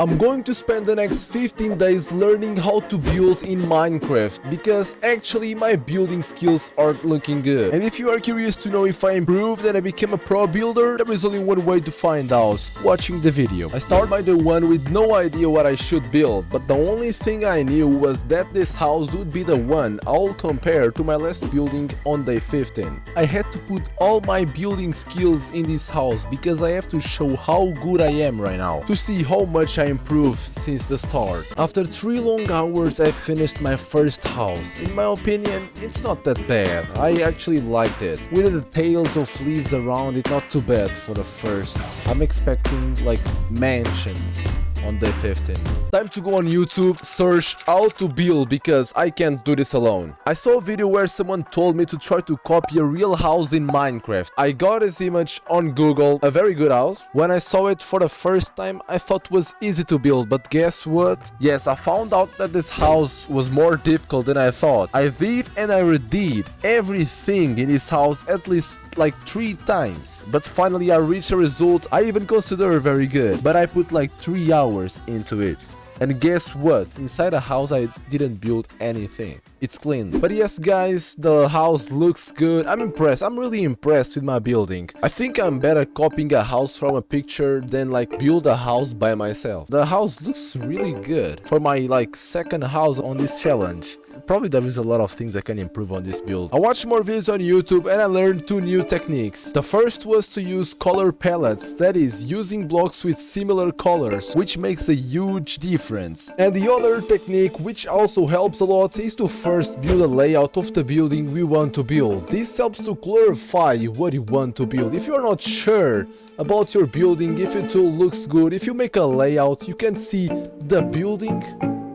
I'm going to spend the next 15 days learning how to build in Minecraft, because actually my building skills aren't looking good. And if you are curious to know if I improved and I became a pro builder, there is only one way to find out: watching the video. I start by day 1 with no idea what I should build, but the only thing I knew was that this house would be the one I'll compare to my last building on day 15. I had to put all my building skills in this house because I have to show how good I am right now, to see how much I improved since the start. After 3 long hours I finished my first house. In my opinion, it's not that bad. I actually liked it. With the tails of leaves around it, not too bad for the first. I'm expecting like mansions on day 15. Time to go on YouTube, search how to build, because I can't do this alone. I saw a video where someone told me to try to copy a real house in Minecraft. I got this image on Google, a very good house. When I saw it for the first time, I thought it was easy to build, but guess what? Yes, I found out that this house was more difficult than I thought. I did and I redid everything in this house at least like 3 times, but finally I reached a result I even consider very good. But I put like 3 hours into it. And guess what? Inside the house I didn't build anything. It's clean. But yes guys, the house looks good. I'm impressed. I'm really impressed with my building. I think I'm better copying a house from a picture than like build a house by myself. The house looks really good for my like second house on this challenge. Probably there is a lot of things I can improve on this build. I watched more videos on YouTube and I learned 2 new techniques. The first was to use color palettes, that is, using blocks with similar colors, which makes a huge difference. And the other technique, which also helps a lot, is to first build a layout of the building we want to build. This helps to clarify what you want to build. If you're not sure about your building, if it all looks good, if you make a layout, you can see the building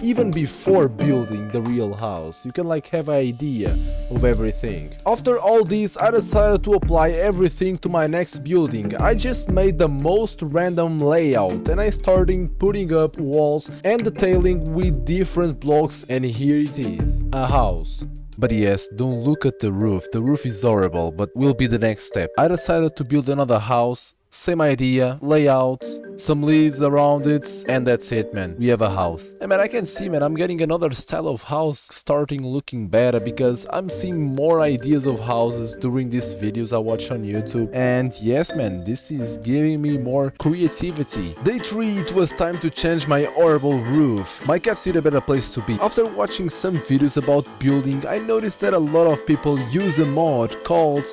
even before building the real house. You can like have an idea of everything. After all this, I decided to apply everything to my next building. I just made the most random layout and I started putting up walls and detailing with different blocks, and here it is, a house. But yes, don't look at the roof. The roof is horrible, but will be the next step. I decided to build another house. Same idea, layout, some leaves around it, and that's it, man. We have a house. And man, I can see, man, I'm getting another style of house starting looking better, because I'm seeing more ideas of houses during these videos I watch on YouTube. And yes, man, this is giving me more creativity. Day 3, it was time to change my horrible roof. My cats need a better place to be. After watching some videos about building, I noticed that a lot of people use a mod called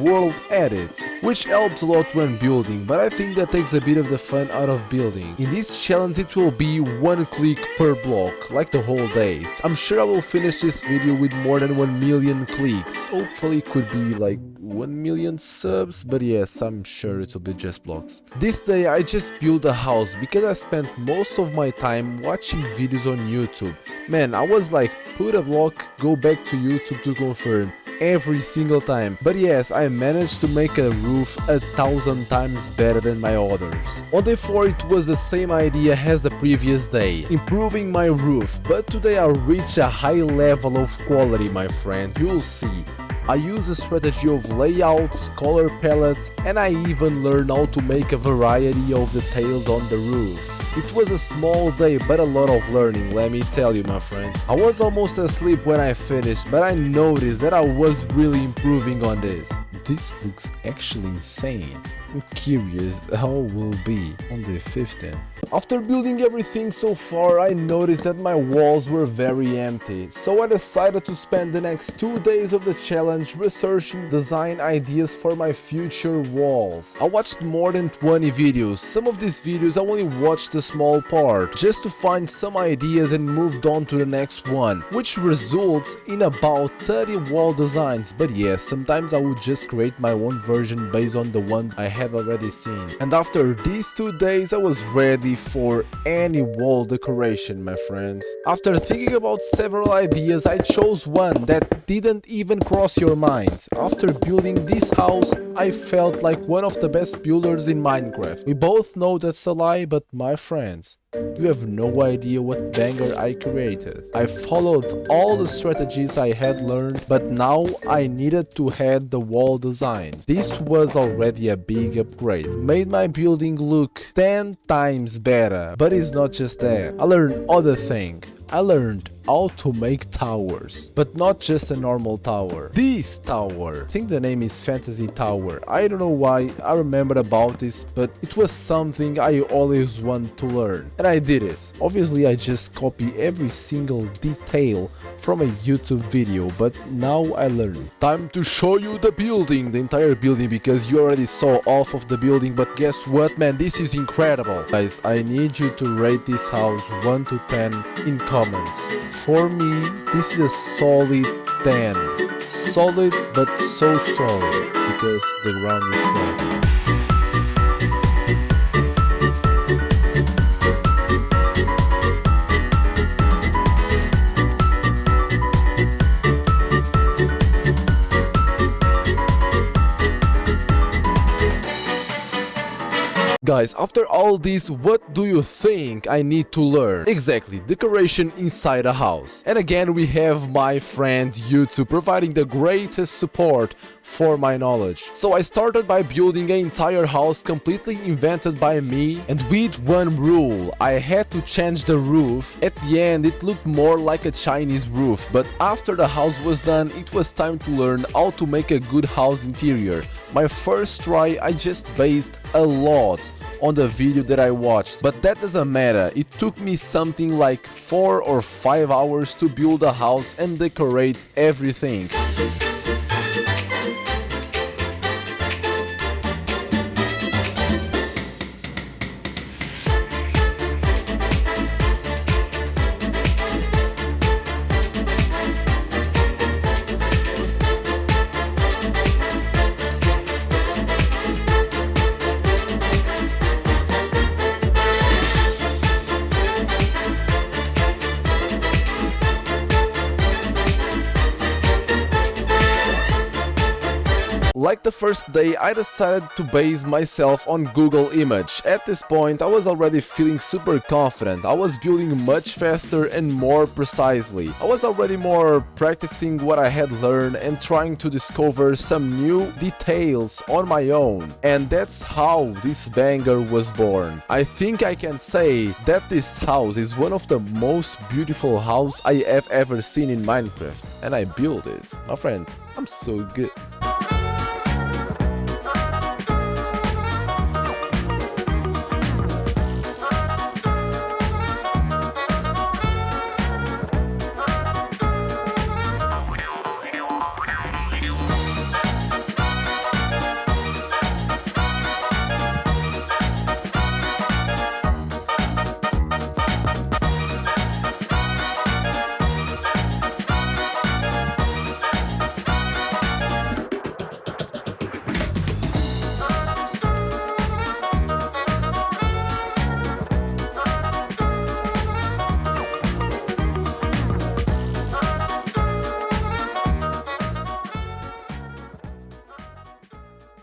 World Edits, which helps a lot when building. But I think that takes a bit of the fun out of building. In this challenge it will be 1 click per block, like the whole days. I'm sure I will finish this video with more than 1 million clicks. Hopefully it could be like 1 million subs, but yes, I'm sure it'll be just blocks. This day I just built a house because I spent most of my time watching videos on YouTube. Man, I was like, put a block, go back to YouTube to confirm. Every single time. But yes, I managed to make a roof 1,000 times better than my others. On day 4 it was the same idea as the previous day, improving my roof, but today I reached a high level of quality, my friend, you'll see. I use a strategy of layouts, color palettes, and I even learned how to make a variety of details on the roof. It was a small day, but a lot of learning, let me tell you, my friend. I was almost asleep when I finished, but I noticed that I was really improving on this. This looks actually insane. I'm curious how it will be on day 15. After building everything so far, I noticed that my walls were very empty, so I decided to spend the next 2 days of the challenge researching design ideas for my future walls. I watched more than 20 videos. Some of these videos I only watched a small part, just to find some ideas, and moved on to the next one, which results in about 30 wall designs. But yes, sometimes I would just create my own version based on the ones I have already seen. And after these 2 days I was ready for any wall decoration, my friends. After thinking about several ideas, I chose one that didn't even cross your mind. After building this house, I felt like one of the best builders in Minecraft. We both know that's a lie, but my friends, You have no idea what banger I created. I followed all the strategies I had learned, but now I needed to add the wall designs. This was already a big upgrade. Made my building look 10 times better. But it's not just that. I learned other things. I learned how to make towers, but not just a normal tower. This tower, I think the name is Fantasy Tower. I don't know why I remembered about this, but it was something I always wanted to learn, and I did it. Obviously I just copy every single detail from a YouTube video, but now I learned. Time to show you the building, the entire building, because you already saw half of the building, but guess what, man, this is incredible. Guys, I need you to rate this house 1 to 10 in comments. For me, this is a solid 10. Solid, but so solid, because the ground is flat. Guys, after all this, what do you think I need to learn? Exactly, decoration inside a house. And again, we have my friend YouTube providing the greatest support for my knowledge. So I started by building an entire house completely invented by me, and with one rule. I had to change the roof. At the end, it looked more like a Chinese roof, but after the house was done, it was time to learn how to make a good house interior. My first try, I just based a lot on the video that I watched, but that doesn't matter. It took me something like 4 or 5 hours to build a house and decorate everything. Like the first day, I decided to base myself on Google Image. At this point, I was already feeling super confident. I was building much faster and more precisely. I was already more practicing what I had learned and trying to discover some new details on my own. And that's how this banger was born. I think I can say that this house is one of the most beautiful houses I have ever seen in Minecraft. And I built this. My friends, I'm so good.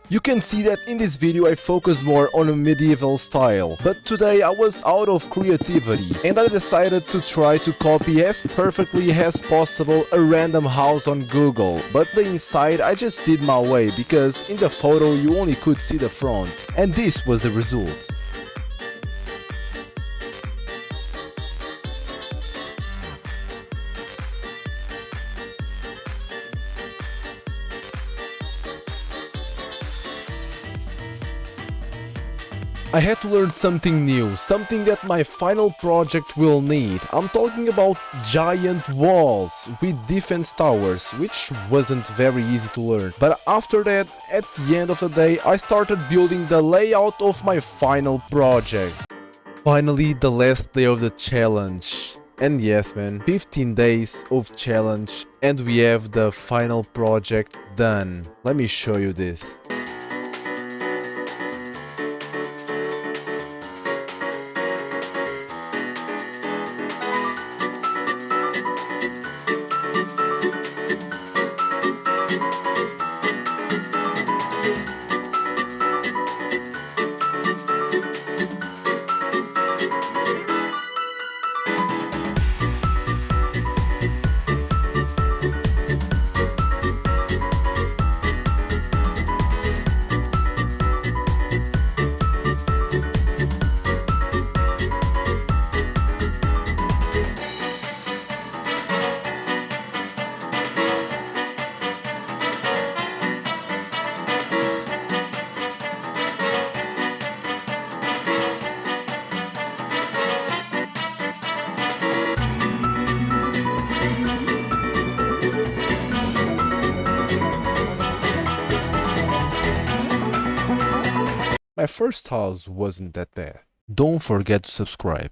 You can see that in this video I focus more on a medieval style, but today I was out of creativity and I decided to try to copy as perfectly as possible a random house on Google, but the inside I just did my way because in the photo you only could see the front, and this was the result. I had to learn something new, something that my final project will need. I'm talking about giant walls with defense towers, which wasn't very easy to learn. But after that, at the end of the day, I started building the layout of my final project. Finally, the last day of the challenge. And yes, man, 15 days of challenge and we have the final project done. Let me show you this. My first house wasn't that bad. Don't forget to subscribe.